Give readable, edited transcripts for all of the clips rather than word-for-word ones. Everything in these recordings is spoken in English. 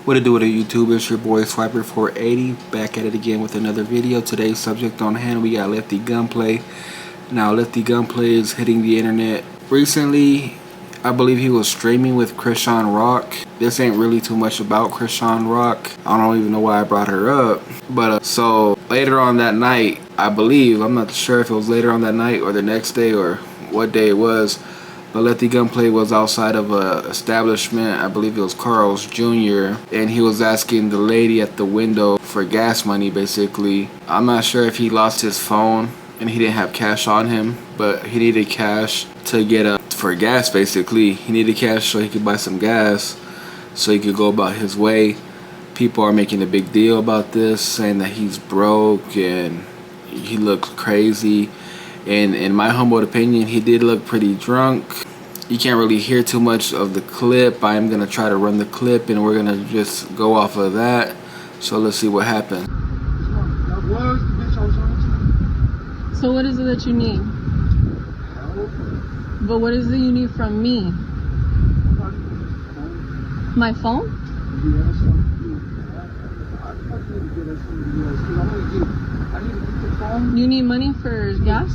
What it do with a YouTube? It's your boy Swiper480 back at it again with another video. Today's subject on hand, we got Lefty Gunplay. Now Lefty Gunplay is hitting the internet recently. I believe he was streaming with Chrisean Rock. This ain't really too much about Chrisean Rock. I don't even know why I brought her up. But so later on that night, I believe, I'm not sure if it was later on that night or the next day or what day it was, but Lefty Gunplay was outside of a establishment. I believe it was Carl's Jr. and he was asking the lady at the window for gas money, basically. I'm not sure if he lost his phone and he didn't have cash on him, but he needed cash to get for gas, basically. He needed cash so he could buy some gas so he could go about his way. People are making a big deal about this, saying that he's broke and he looked crazy. And in my humble opinion, he did look pretty drunk. You can't really hear too much of the clip. I'm gonna try to run the clip and we're gonna just go off of that. So let's see what happens. So what is it that you need? But what is it you need from me? My phone? You need money for gas?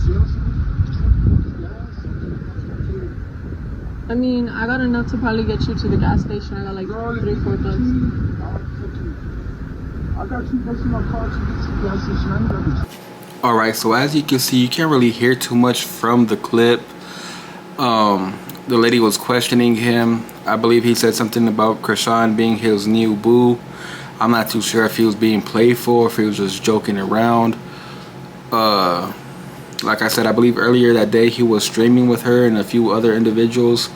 I mean, I got enough to probably get you to the gas station. I got like $3-4 bucks. I got $2 in my car to get to the gas station. Alright, so as you can see, you can't really hear too much from the clip. The lady was questioning him. I believe he said something about Chrisean being his new boo. I'm not too sure if he was being playful or if he was just joking around. Like I said, I believe earlier that day he was streaming with her and a few other individuals.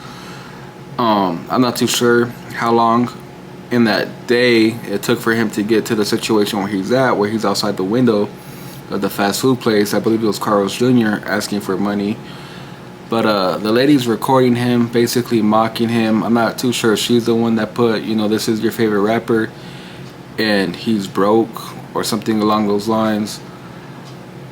I'm not too sure how long in that day it took for him to get to the situation where he's at, where he's outside the window of the fast food place. I believe it was Carl's Jr. asking for money. But the lady's recording him, basically mocking him. I'm not too sure if she's the one that put, you know, this is your favorite rapper and he's broke or something along those lines.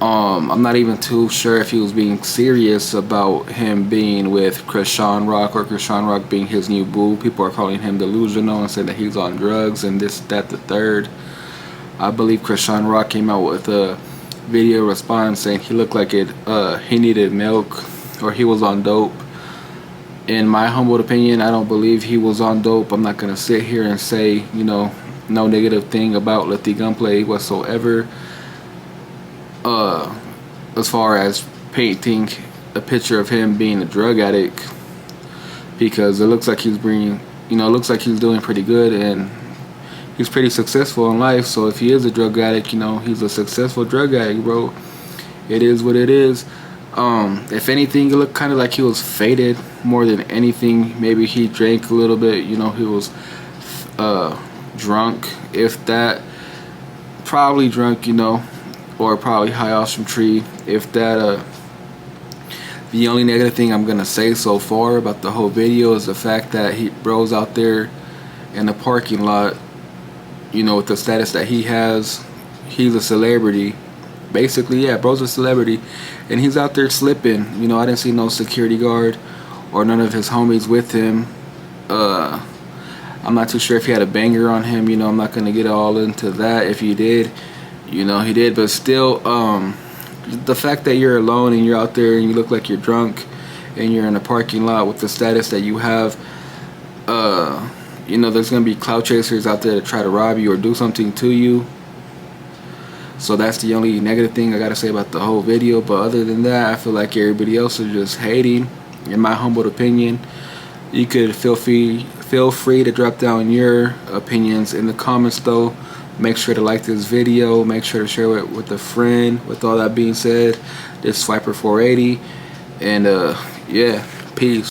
I'm not even too sure if he was being serious about him being with Chrisean Rock or Chrisean Rock being his new boo. People are calling him delusional and saying that he's on drugs and this, that, the third. I believe Chrisean Rock came out with a video response saying he looked like he needed milk or he was on dope. In my humble opinion, I don't believe he was on dope. I'm not gonna sit here and say, you know, no negative thing about Lefty Gunplay whatsoever. As far as painting a picture of him being a drug addict, because it looks like he's being, you know, it looks like he's doing pretty good and he's pretty successful in life. So if he is a drug addict, you know, he's a successful drug addict, bro. It is what it is. If anything, it looked kind of like he was faded more than anything. Maybe he drank a little bit, you know, he was drunk, if that. Probably drunk, you know, or probably high off some tree, if that. The only negative thing I'm gonna say so far about the whole video is the fact that bro's out there in the parking lot, you know, with the status that he has. He's a celebrity. Basically, yeah, bro's a celebrity, and he's out there slipping. You know, I didn't see no security guard or none of his homies with him. I'm not too sure if he had a banger on him. You know, I'm not gonna get all into that. If he did, you know, he did. But still, the fact that you're alone and you're out there and you look like you're drunk and you're in a parking lot with the status that you have, you know, there's gonna be clout chasers out there to try to rob you or do something to you. So that's the only negative thing I gotta say about the whole video. But other than that, I feel like everybody else is just hating. In my humble opinion, you could feel free to drop down your opinions in the comments though. Make sure to like this video, make sure to share it with a friend. With all that being said, this is Swiper480, and yeah, peace.